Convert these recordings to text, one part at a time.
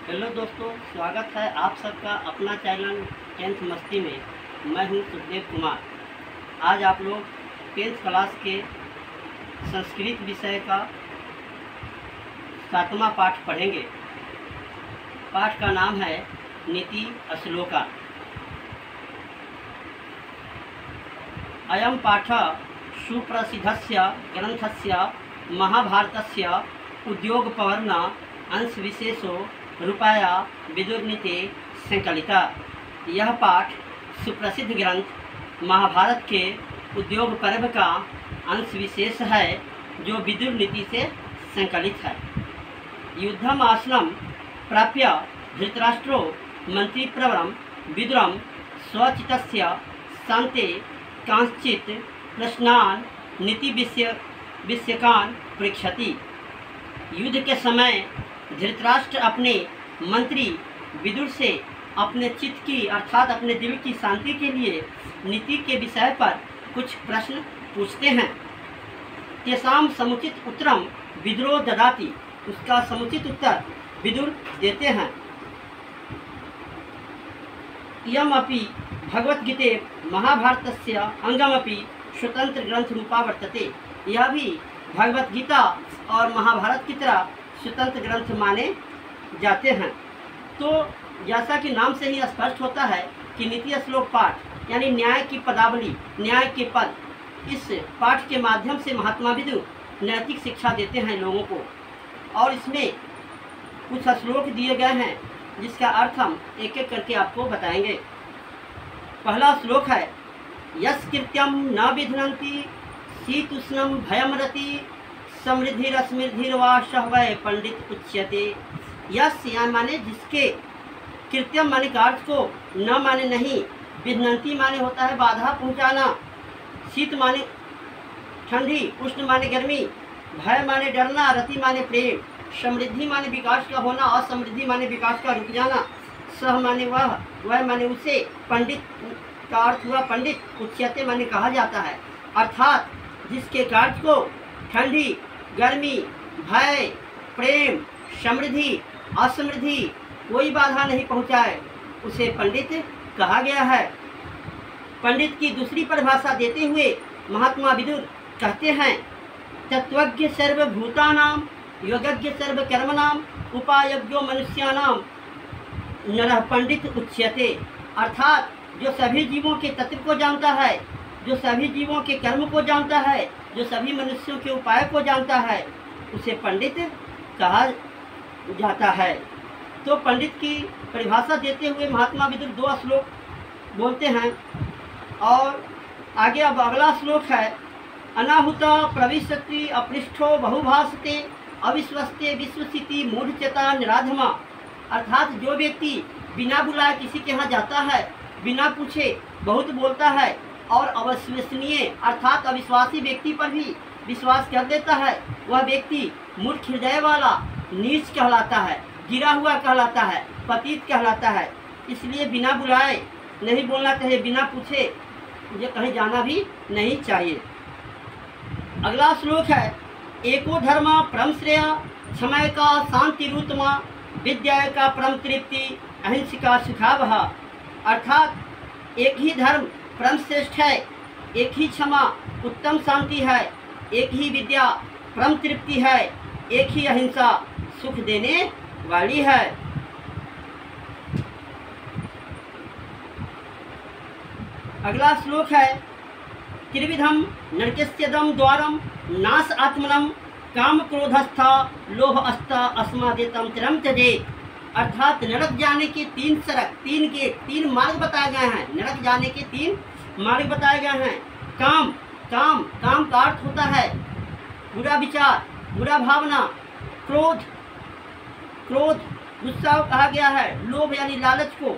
Hello दोस्तों, स्वागत है आप सबका अपना चैनल टेंथ मस्ती में। मैं हूं सुखदेव कुमार। आज आप लोग 10th क्लास के संस्कृत विषय का 7वां पाठ पढ़ेंगे। पाठ का नाम है नीति श्लोका। अयं पाठ सुप्रसिद्धस्य ग्रंथस्य महाभारतस्य उद्योगपर्वण अंशविशेषो रूपाया विदुरनीति संकलिता। यह पाठ सुप्रसिद्ध ग्रंथ महाभारत के उद्योग पर्व का अंश विशेष है जो विदुर नीति से संकलित है। युद्धम आसनम प्राप्य धृतराष्ट्रो मंत्री प्रवरम विदुरम स्वचितस्य शांते कांश्चित् प्रश्नान नीति विषयकान पृच्छति। युद्ध के समय धृतराष्ट्र अपने मंत्री विदुर से अपने चित्त की अर्थात अपने दिल की शांति के लिए नीति के विषय पर कुछ प्रश्न पूछते हैं। तेषां समुचित उत्तरम विदुरो ददाति। उसका समुचित उत्तर विदुर देते हैं। इयमपि भगवद्गीते महाभारतस्य अंगमपि स्वतंत्र ग्रंथ रूपा वर्तते। यह भी भगवत गीता और महाभारत की तरह स्वतंत्र ग्रंथ माने जाते हैं। तो जैसा कि नाम से ही स्पष्ट होता है कि नीति श्लोक पाठ यानी न्याय की पदावली, न्याय के पद, इस पाठ के माध्यम से महात्मा विदुर नैतिक शिक्षा देते हैं लोगों को। और इसमें कुछ श्लोक दिए गए हैं जिसका अर्थ हम एक एक करके आपको बताएंगे। पहला श्लोक है यस् कृत्यम न विध्नन्ति शीतुष्णम भयमरति समृद्धिरस्मृद्धिर्वा सहवै पंडित उच्यते। यस यहाँ माने जिसके, कृत्यम माने कार्य को, न माने नहीं, विध्नन्ति माने होता है बाधा पहुँचाना, शीत माने ठंडी, उष्ण माने गर्मी, भय माने डरना, रति माने प्रेम, समृद्धि माने विकास का होना, असमृद्धि माने विकास का रुक जाना, सह माने वह माने उसे, पंडित का अर्थ हुआ पंडित, उच्यते माने कहा जाता है। अर्थात जिसके कार्य को ठंडी, गर्मी, भय, प्रेम, समृद्धि, असमृद्धि कोई बाधा नहीं पहुँचाए उसे पंडित कहा गया है। पंडित की दूसरी परिभाषा देते हुए महात्मा विदुर कहते हैं तत्वज्ञ सर्वभूतानां योगज्ञ सर्वकर्मणां उपायज्ञो मनुष्याणां नरः पंडित उच्यते। अर्थात जो सभी जीवों के तत्व को जानता है, जो सभी जीवों के कर्म को जानता है, जो सभी मनुष्यों के उपाय को जानता है, उसे पंडित कहा जाता है। तो पंडित की परिभाषा देते हुए महात्मा विदुर 2 श्लोक बोलते हैं। और आगे अब अगला श्लोक है अनाहुत प्रविशति अपृष्ठो बहुभाषते अविश्वस्ते विश्वसिति मूढ़चेता निराधमा। अर्थात जो व्यक्ति बिना बुलाए किसी के यहाँ जाता है, बिना पूछे बहुत बोलता है और अविश्वसनीय अर्थात अविश्वासी व्यक्ति पर भी विश्वास कर देता है, वह व्यक्ति मूर्ख हृदय वाला, नीच कहलाता है, गिरा हुआ कहलाता है, पतित कहलाता है। इसलिए बिना बुलाए नहीं बोलना चाहिए, बिना पूछे मुझे कहीं जाना भी नहीं चाहिए। अगला श्लोक है एको धर्म परम श्रेय क्षमा का शांति रूतमा विद्या का परम तृप्ति अहिंसा सुखावह। अर्थात एक ही धर्म परम श्रेष्ठ है, एक ही क्षमा उत्तम शांति है, एक ही विद्या परम तृप्ति है, एक ही अहिंसा सुख देने वाली है। अगला श्लोक है त्रिविधम नरकेस्यदम द्वारम नाश आत्मनम काम क्रोधस्था लोभ अस्था अस्मादेतम तिरम त्यजेत। अर्थात नरक जाने के 3 सड़क, 3 गेट, 3 मार्ग बताए गए हैं। नरक जाने के 3 मार्ग बताए गए हैं। काम का अर्थ होता है बुरा विचार, बुरा भावना, क्रोध गुस्सा कहा गया है, लोभ यानी लालच को।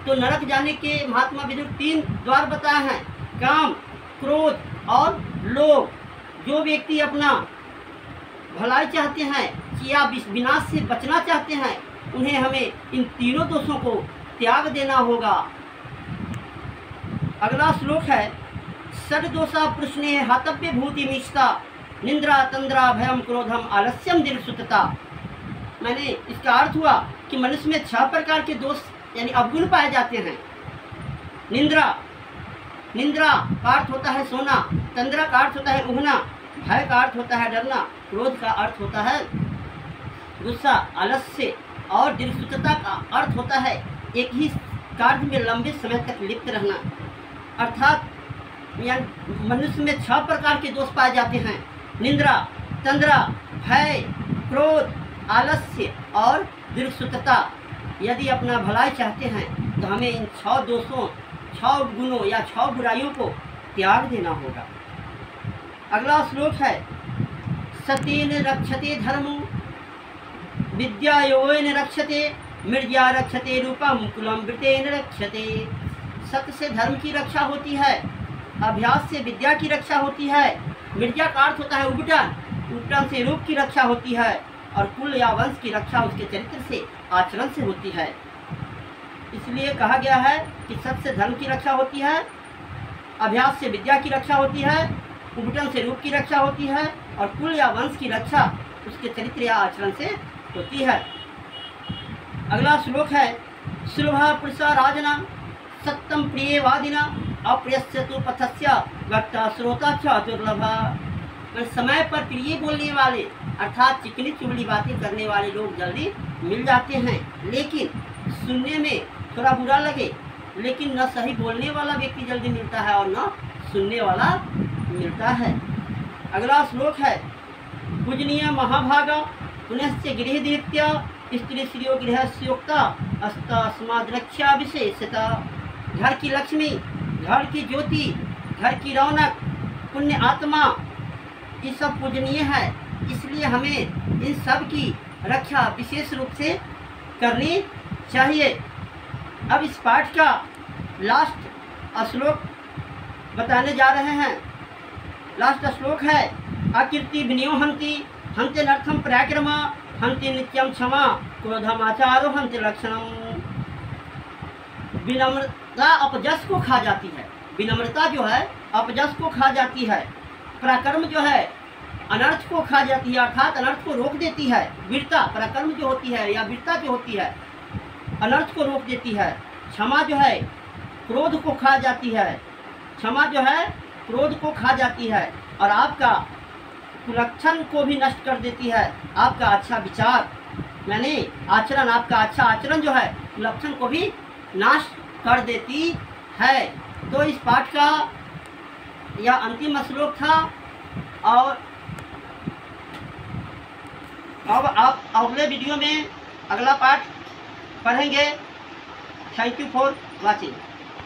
तो नरक जाने के महात्मा विदुर 3 द्वार बताए हैं, काम, क्रोध और लोभ। जो व्यक्ति अपना भलाई चाहते हैं या विनाश से बचना चाहते हैं, उन्हें हमें इन तीनों दोषों को त्याग देना होगा। अगला श्लोक है षड्दोषा प्रश्ने हतव्य भूति मिष्टा निंद्रा तंद्रा भयम क्रोधम आलस्यम दिलसुतता। मैंने इसका अर्थ हुआ कि मनुष्य में 6 प्रकार के दोष यानी अवगुण पाए जाते हैं। निंद्रा, निंद्रा का अर्थ होता है सोना, तंद्रा का अर्थ होता है उगना, भय का अर्थ होता है डरना, क्रोध का अर्थ होता है गुस्सा, आलस्य और दीर्घसूत्रता का अर्थ होता है एक ही कार्य में लंबे समय तक लिप्त रहना। अर्थात मनुष्य में 6 प्रकार के दोष पाए जाते हैं। निंद्रा, तंद्रा, भय, क्रोध, आलस्य और दीर्घसूत्रता। यदि अपना भलाई चाहते हैं तो हमें इन 6 दोषों, 6 गुणों या 6 बुराइयों को त्याग देना होगा। अगला श्लोक है सतेन रक्षते धर्मो विद्या योगेन रक्षते मृर्या रक्षते रूपम कुलम वृतेन रक्षते। सत्य से धर्म की रक्षा होती है, अभ्यास से विद्या की रक्षा होती है, मृर्या का अर्थ होता है उबटन, उबटन से रूप की रक्षा होती है और कुल या वंश की रक्षा उसके चरित्र से, आचरण से होती है। इसलिए कहा गया है कि सत्य से धर्म की रक्षा होती है, अभ्यास से विद्या की रक्षा होती है, उबटन से रूप की रक्षा होती है और कुल या वंश की रक्षा उसके चरित्र या आचरण से होती है। अगला श्लोक है सुलभा पुरुषा राजना सत्यम प्रिय वादिना अप्रियस्य तु पथस्य वक्ता श्रोता च दुर्लभा। समय पर प्रिय बोलने वाले अर्थात चिकनी चुगली बातें करने वाले लोग जल्दी मिल जाते हैं, लेकिन सुनने में थोड़ा बुरा लगे, लेकिन न सही बोलने वाला व्यक्ति जल्दी मिलता है और न सुनने वाला मिलता है। अगला श्लोक है पूजनीय महाभागा पुनश्च गृह दीप्त्या स्त्री श्रियो गृहस्योक्ता अस्माद् रक्षा विशेषता। घर की लक्ष्मी, घर की ज्योति, घर की रौनक, पुण्य आत्मा, ये सब पूजनीय है, इसलिए हमें इन सब की रक्षा विशेष रूप से करनी चाहिए। अब इस पाठ का लास्ट श्लोक बताने जा रहे हैं। लास्ट श्लोक है अकीर्ति विनियो हंति हंते नर्थम पराक्रम हंति नित्यम क्षमा क्रोधम आचारो हंति लक्षणम। विनम्रता अपजस को खा जाती है, विनम्रता जो है अपजस को खा जाती है, पराक्रम जो है अनर्थ को खा जाती है अर्थात अनर्थ को रोक देती है। वीरता, पराक्रम जो होती है या वीरता जो होती है अनर्थ को रोक देती है। क्षमा जो है क्रोध को खा जाती है, क्षमा जो है क्रोध को खा जाती है और आपका कुलक्षण को भी नष्ट कर देती है। आपका अच्छा विचार यानी आचरण, आपका अच्छा आचरण जो है कुलक्षण को भी नाश कर देती है। तो इस पाठ का यह अंतिम श्लोक था और अब आप अगले वीडियो में अगला पाठ पढ़ेंगे। Thank you for watching.